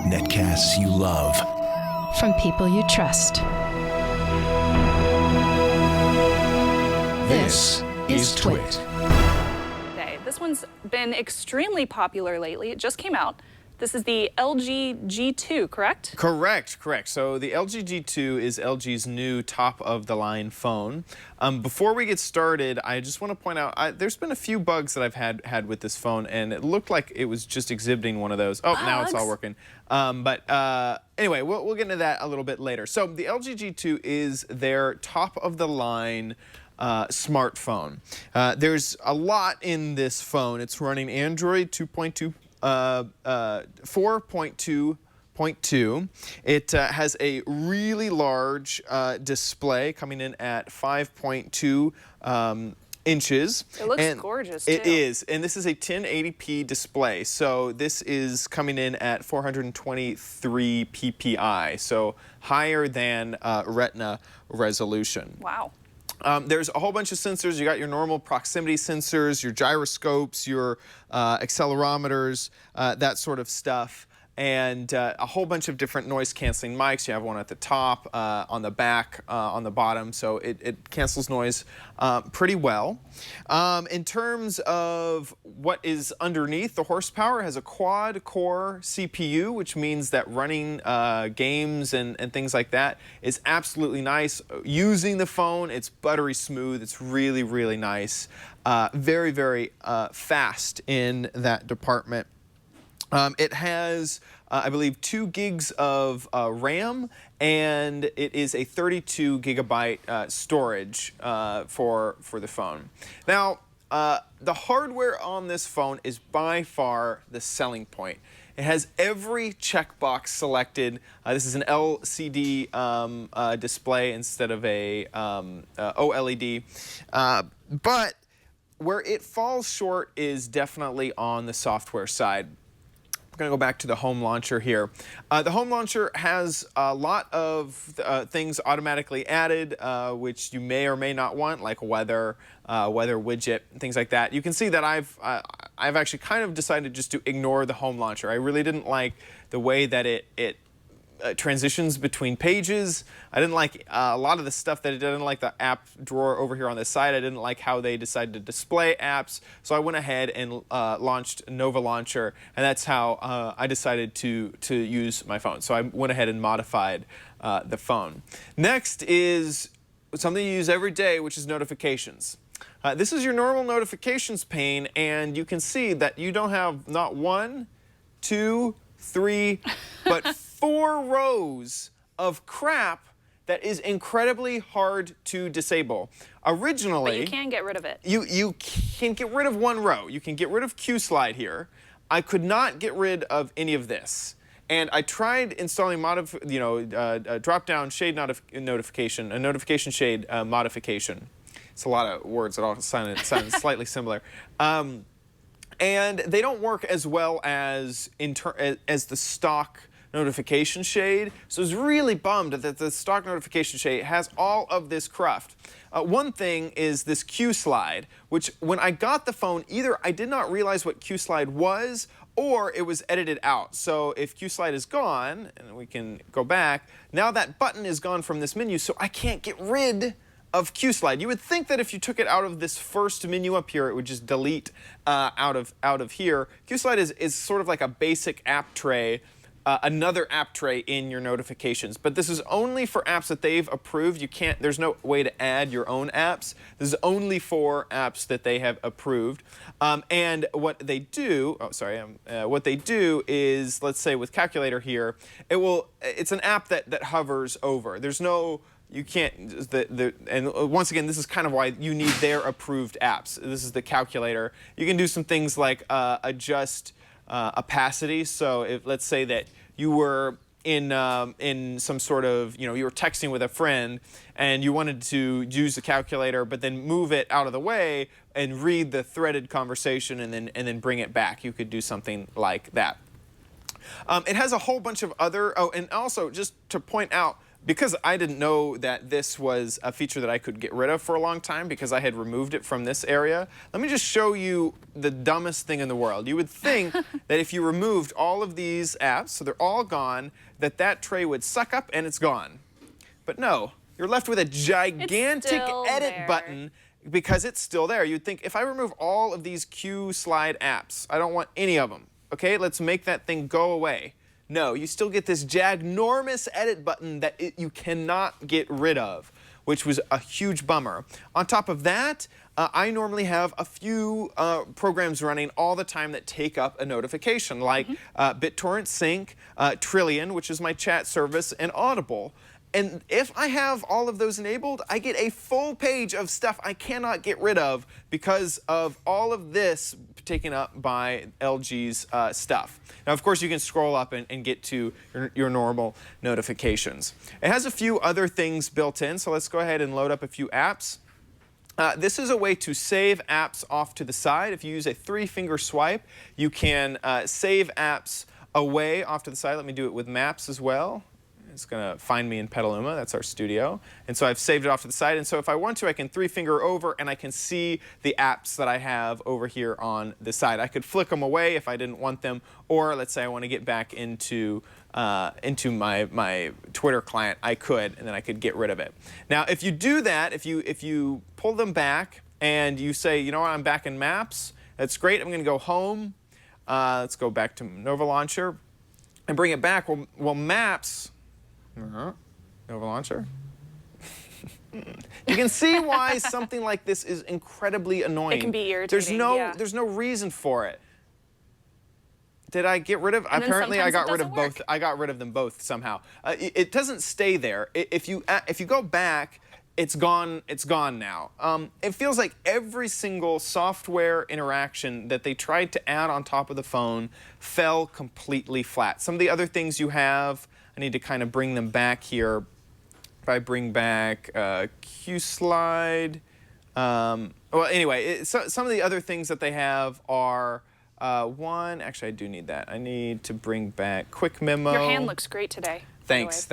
Netcasts you love. From people you trust. This is Twit. This one's been extremely popular lately. It just came out. This is the LG G2, correct? Correct. So the LG G2 is LG's new top-of-the-line phone. Before we get started, I just want to point out, there's been a few bugs that I've had with this phone, and it looked like it was just exhibiting one of those. Oh, now it's all working. Anyway, we'll get into that a little bit later. So the LG G2 is their top-of-the-line smartphone. There's a lot in this phone. It's running Android 4.2.2. It has a really large display coming in at 5.2 inches. It looks gorgeous, too. It is, and this is a 1080p display. So this is coming in at 423 ppi, so higher than Retina resolution. Wow. There's a whole bunch of sensors. You got your normal proximity sensors, your gyroscopes, your accelerometers, that sort of stuff, and a whole bunch of different noise-canceling mics. You have one at the top, on the back, on the bottom, so it cancels noise pretty well. In terms of what is underneath, the horsepower has a quad-core CPU, which means that running games and things like that is absolutely nice. Using the phone, it's buttery smooth. It's really, really nice. Very, very fast in that department. It has, I believe, 2 gigs of RAM, and it is a 32 gigabyte storage for the phone. Now, the hardware on this phone is by far the selling point. It has every checkbox selected. This is an LCD display instead of a OLED. But where it falls short is definitely on the software side. Going to go back to the home launcher here. The home launcher has a lot of things automatically added, which you may or may not want, like weather widget, things like that. You can see that I've actually kind of decided just to ignore the home launcher. I really didn't like the way that it transitions between pages. I didn't like a lot of the stuff that it did. I didn't like the app drawer over here on the side. I didn't like how they decided to display apps. So I went ahead and launched Nova Launcher, and that's how I decided to use my phone. So I went ahead and modified the phone. Next is something you use every day, which is notifications. This is your normal notifications pane, and you can see that you don't have not 1, 2, 3, but 4 rows of crap that is incredibly hard to disable. Originally, but you can get rid of it. You can get rid of 1 row. You can get rid of QSlide here. I could not get rid of any of this. And I tried installing drop-down shade notification, a notification shade modification. It's a lot of words that all sound slightly similar. And they don't work as well as the stock notification shade. So I was really bummed that the stock notification shade has all of this cruft. One thing is this QSlide, which when I got the phone, either I did not realize what QSlide was, or it was edited out. So if QSlide is gone, and we can go back, now that button is gone from this menu, so I can't get rid of QSlide. You would think that if you took it out of this first menu up here, it would just delete out of here. QSlide is sort of like a basic app tray, another app tray in your notifications. But this is only for apps that they've approved. There's no way to add your own apps. This is only for apps that they have approved. And what they do, what they do is, let's say with Calculator here, it's an app that hovers over. There's no, you can't, and once again, this is kind of why you need their approved apps. This is the Calculator. You can do some things like adjust opacity. So if, let's say that you were in some sort of, you were texting with a friend and you wanted to use the calculator, but then move it out of the way and read the threaded conversation and then bring it back. You could do something like that. It has a whole bunch of other, and also just to point out, because I didn't know that this was a feature that I could get rid of for a long time because I had removed it from this area, let me just show you the dumbest thing in the world. You would think that if you removed all of these apps, so they're all gone, that tray would suck up and it's gone. But no, you're left with a gigantic edit button because it's still there. You'd think if I remove all of these Q slide apps, I don't want any of them. Okay, let's make that thing go away. No, you still get this ginormous edit button that you cannot get rid of, which was a huge bummer. On top of that, I normally have a few programs running all the time that take up a notification, like BitTorrent Sync, Trillion, which is my chat service, and Audible. And if I have all of those enabled, I get a full page of stuff I cannot get rid of because of all of this taken up by LG's stuff. Now, of course, you can scroll up and get to your normal notifications. It has a few other things built in, so let's go ahead and load up a few apps. This is a way to save apps off to the side. If you use a 3-finger swipe, you can save apps away off to the side. Let me do it with Maps as well. It's going to find me in Petaluma. That's our studio. And so I've saved it off to the side. And so if I want to, I can 3-finger over, and I can see the apps that I have over here on the side. I could flick them away if I didn't want them, or let's say I want to get back into my Twitter client. I could, and then I could get rid of it. Now, if you do that, if you pull them back and you say, you know what, I'm back in Maps, that's great. I'm going to go home. Let's go back to Nova Launcher and bring it back. Well, Maps. Nova Launcher. You can see why something like this is incredibly annoying. It can be irritating. There's no reason for it. Did I get rid of? Apparently, I got rid of both. I got rid of them both somehow. It doesn't stay there. If you go back, it's gone. It's gone now. It feels like every single software interaction that they tried to add on top of the phone fell completely flat. Some of the other things you have, I need to kind of bring them back here. If I bring back Q slide, well, anyway, some of the other things that they have are actually, I do need that. I need to bring back Quick Memo. Your hand looks great today. Thanks.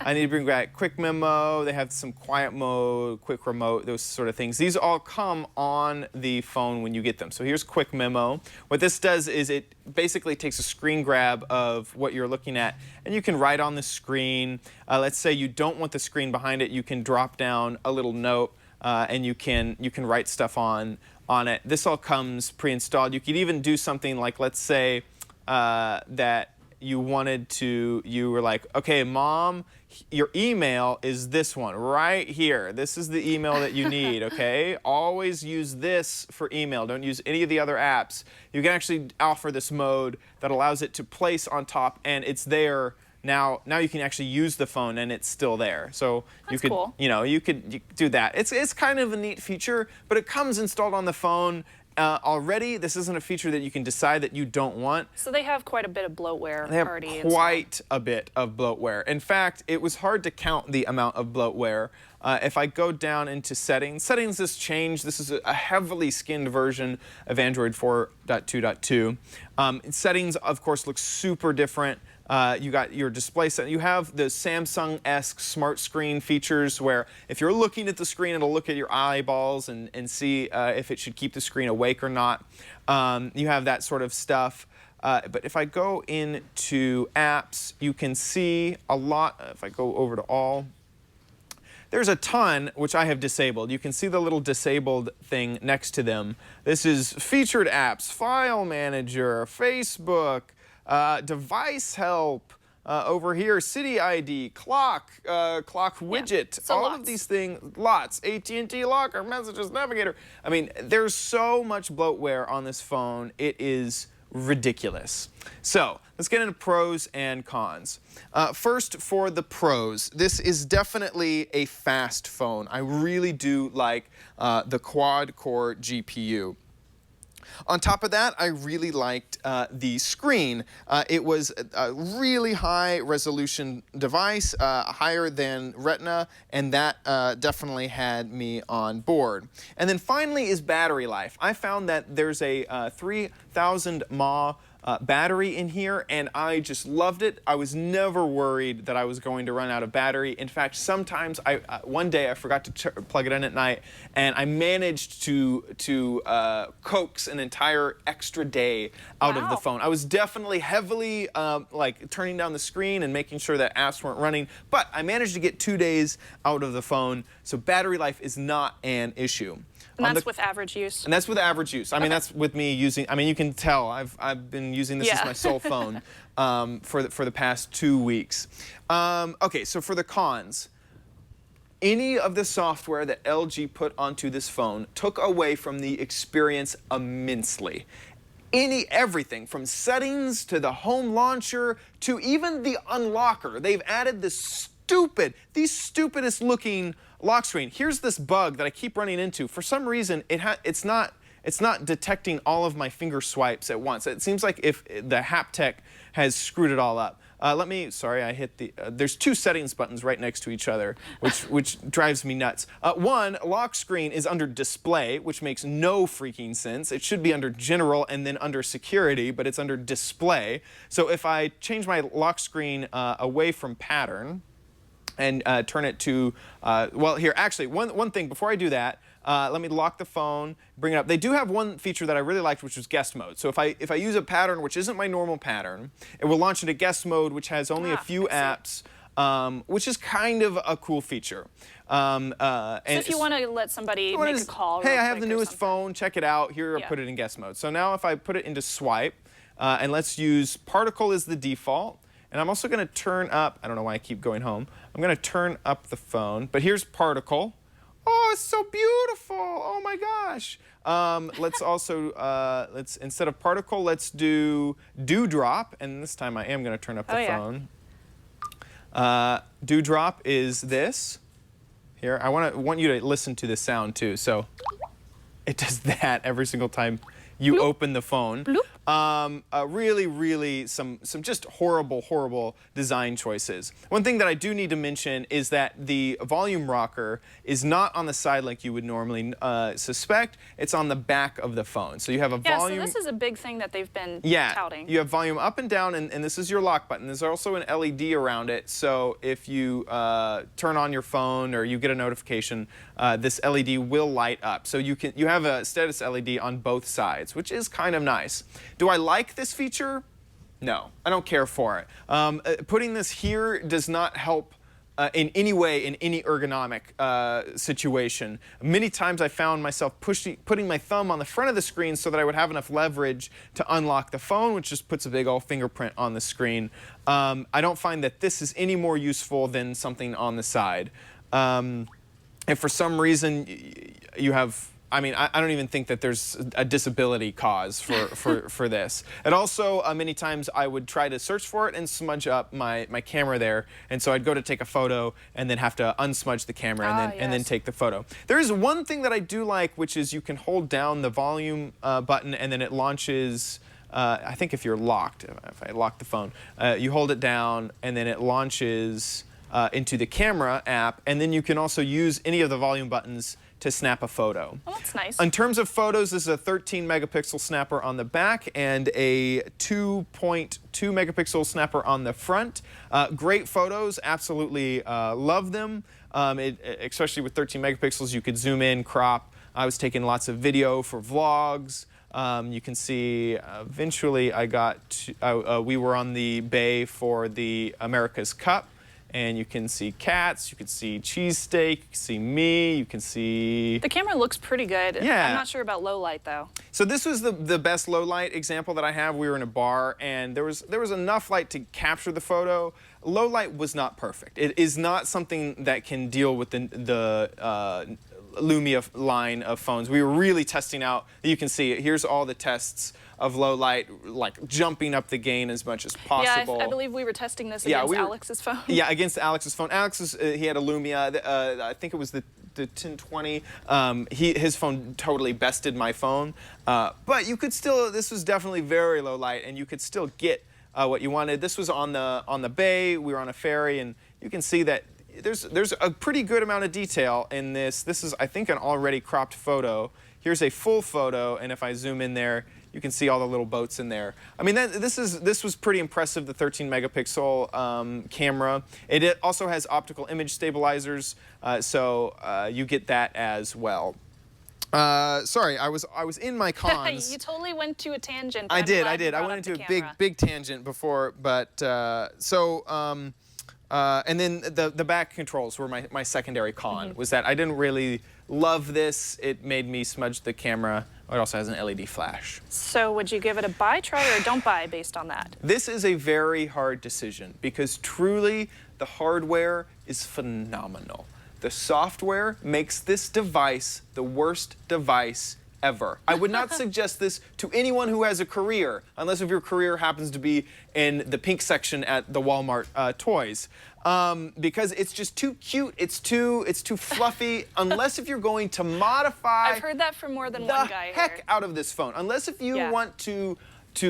I need to bring back Quick Memo. They have some quiet mode, quick remote, those sort of things. These all come on the phone when you get them. So here's Quick Memo. What this does is it basically takes a screen grab of what you're looking at, and you can write on the screen. Let's say you don't want the screen behind it. You can drop down a little note, and you can write stuff on it. This all comes pre-installed. You could even do something like, let's say that you were like, okay, Mom, your email is this one right here. This is the email that you need, okay? Always use this for email. Don't use any of the other apps. You can actually offer this mode that allows it to place on top, and it's there. Now you can actually use the phone, and it's still there. So you could, cool. you could do that. It's kind of a neat feature, but it comes installed on the phone already. This isn't a feature that you can decide that you don't want. So they have quite a bit of bloatware already. They have quite a bit of bloatware. In fact, it was hard to count the amount of bloatware. If I go down into settings has changed. This is a heavily skinned version of Android 4.2.2. Settings, of course, look super different. You got your display set. You have the Samsung-esque smart screen features where if you're looking at the screen, it'll look at your eyeballs and see if it should keep the screen awake or not. You have that sort of stuff. But if I go into apps, you can see a lot. If I go over to all, there's a ton which I have disabled. You can see the little disabled thing next to them. This is featured apps, file manager, Facebook, device help, over here, city ID, clock widget, so all lots. of these things, lots, AT&T locker, messages, navigator. I mean, there's so much bloatware on this phone, it is ridiculous. So let's get into pros and cons. First, for the pros, this is definitely a fast phone. I really do like the quad-core GPU. On top of that, I really liked the screen. It was a really high resolution device, higher than Retina, and that definitely had me on board. And then finally is battery life. I found that there's a 3,000 mAh battery in here, and I just loved it. I was never worried that I was going to run out of battery. In fact, sometimes one day I forgot to plug it in at night, and I managed to coax an entire extra day out of the phone. I was definitely heavily like turning down the screen and making sure that apps weren't running, but I managed to get 2 days out of the phone, so battery life is not an issue. And that's with average use? And that's with average use. I mean, that's with me using, I mean, you can tell I've been using this as my sole phone for the past 2 weeks. Okay, so for the cons, any of the software that LG put onto this phone took away from the experience immensely. Everything from settings to the home launcher to even the unlocker. They've added this the stupidest looking lock screen. Here's this bug that I keep running into. For some reason, it's not detecting all of my finger swipes at once. It seems like if the haptech has screwed it all up. Sorry, I hit the, there's 2 settings buttons right next to each other, which drives me nuts. One, lock screen is under display, which makes no freaking sense. It should be under general and then under security, but it's under display. So if I change my lock screen away from pattern, and turn it to, well, here, actually, one thing, before I do that, let me lock the phone, bring it up. They do have one feature that I really liked, which was guest mode. So if I use a pattern which isn't my normal pattern, it will launch into guest mode, which has only a few apps, which is kind of a cool feature. So if you want to let somebody make a call hey, I have the newest phone, check it out, here, I'll put it in guest mode. So now if I put it into swipe, and let's use particle as the default, and I'm also going to turn up, I don't know why I keep going home, I'm going to turn up the phone, but here's particle. Oh, it's so beautiful. Oh my gosh. Let's also, instead of particle, let's do dewdrop, and this time I am going to turn up the phone. Dewdrop is this. Here, I want you to listen to the sound too. So it does that every single time you open the phone. Really some just horrible design choices. One thing that I do need to mention is that the volume rocker is not on the side like you would normally suspect. It's on the back of the phone. So you have a volume. So this is a big thing that they've been touting. You have volume up and down, and this is your lock button. There's also an LED around it, so if you turn on your phone or you get a notification, this LED will light up. So you have a status LED on both sides, which is kind of nice. Do I like this feature? No, I don't care for it. Putting this here does not help in any way in any ergonomic situation. Many times I found myself putting my thumb on the front of the screen so that I would have enough leverage to unlock the phone, which just puts a big old fingerprint on the screen. I don't find that this is any more useful than something on the side. If for some reason you have, I mean, I don't even think that there's a disability cause for this. And also, many times I would try to search for it and smudge up my camera there. And so I'd go to take a photo and then have to unsmudge the camera and then take the photo. There is one thing that I do like, which is you can hold down the volume button and then it launches, I think if you're locked, if I lock the phone, you hold it down and then it launches into the camera app. And then you can also use any of the volume buttons to snap a photo. Oh, that's nice. In terms of photos, this is a 13 megapixel snapper on the back and a 2.2 megapixel snapper on the front. Great photos, absolutely love them. Especially with 13 megapixels, you could zoom in, crop. I was taking lots of video for vlogs. You can see eventually we were on the bay for the America's Cup. And you can see cats, you can see cheesesteak, you can see me, you can see... The camera looks pretty good. Yeah. I'm not sure about low light, though. So this was the best low light example that I have. We were in a bar, and there was enough light to capture the photo. Low light was not perfect. It is not something that can deal with the Lumia line of phones. We were really testing out, you can see it. Here's all the tests of low light, like jumping up the gain as much as possible. Yeah, I believe we were testing this against Alex's phone. Yeah, against Alex's phone. He had a Lumia, I think it was the 1020. His phone totally bested my phone. But you could still, this was definitely very low light, and you could still get what you wanted. This was on the bay, we were on a ferry, and you can see that there's a pretty good amount of detail in this. This is, I think, an already cropped photo. Here's a full photo, and if I zoom in there, You can see all the little boats in there. I mean, this was pretty impressive, the 13 megapixel camera. It also has optical image stabilizers, so you get that as well. Sorry, I was in my cons. You totally went to a tangent. I did. I went into a big tangent before, but and then the back controls were my secondary con. Was that I didn't really love this. It made me smudge the camera. It also has an LED flash. So would you give it a buy, try, or don't buy based on that? This is a very hard decision because truly the hardware is phenomenal. The software makes this device the worst device ever. I would not suggest this to anyone who has a career, unless if your career happens to be in the pink section at the Walmart toys. Because it's just too cute, it's too fluffy, unless if you're going to modify I've heard that from more than one guy the heck here. out of this phone. Unless if you want to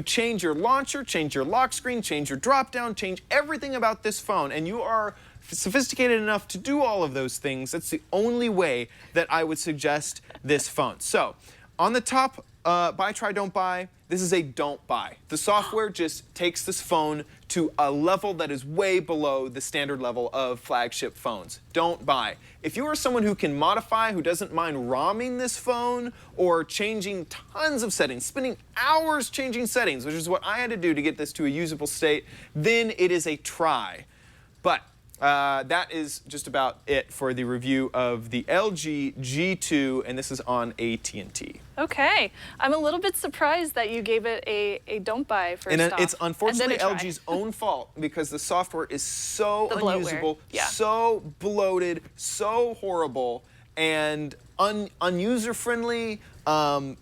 change your launcher, change your lock screen, change your drop down, change everything about this phone, and you are sophisticated enough to do all of those things, that's the only way that I would suggest this phone. So, on the top, buy, try, don't buy, this is a don't buy. The software just takes this phone to a level that is way below the standard level of flagship phones. Don't buy. If you are someone who can modify, who doesn't mind ROMing this phone, or changing tons of settings, spending hours changing settings, which is what I had to do to get this to a usable state, then it is a try. But that is just about it for the review of the LG G2, and this is on AT&T. Okay. I'm a little bit surprised that you gave it a don't buy first off. It's unfortunately and then a try. LG's own fault because the software is so unusable, Yeah. so bloated, so horrible, and unuser-friendly,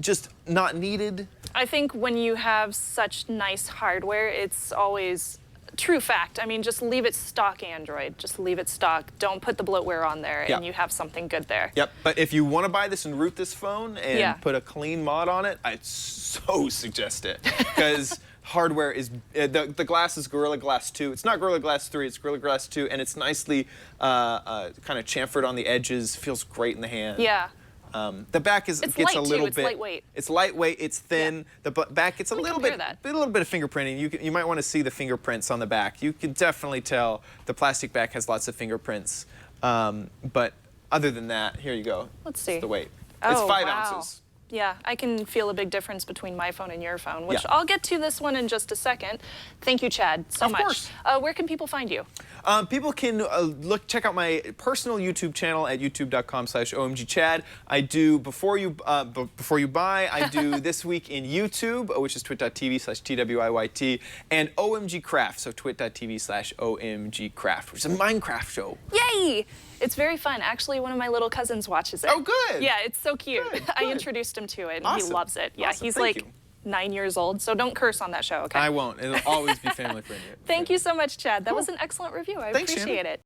just not needed. I think when you have such nice hardware, it's always true fact. I mean, just leave it stock Android. Just leave it stock. Don't put the bloatware on there, and you have something good there. Yep, but if you want to buy this and root this phone and put a clean mod on it, I'd so suggest it. Because hardware is, the glass is Gorilla Glass 2. It's not Gorilla Glass 3, it's Gorilla Glass 2, and it's nicely kind of chamfered on the edges, feels great in the hand. Yeah. The back gets light a little too. bit. It's lightweight. It's lightweight. It's thin. The back gets a little bit of fingerprinting. You might want to see the fingerprints on the back. You can definitely tell the plastic back has lots of fingerprints. But other than that, here you go. Let's see. It's the weight. Oh, it's 5 wow. ounces. Yeah, I can feel a big difference between my phone and your phone, which I'll get to this one in just a second. Thank you, Chad, so much. Of course. Where can people find you? People can check out my personal YouTube channel at youtube.com/omgchad. I do before you buy. I do This Week in YouTube, which is twit.tv/TWIYT, and OMG Craft, so twit.tv/OMG Craft, which is a Minecraft show. Yay! It's very fun. Actually, one of my little cousins watches it. Oh, good. Yeah, it's so cute. Good. I introduced him to it, and he loves it. Yeah, Awesome. he's Thank like you. 9 years old, so don't curse on that show, okay? I won't. It'll always be family friendly. Thank you so much, Chad. That was an excellent review. I Thanks, appreciate Shannon. it.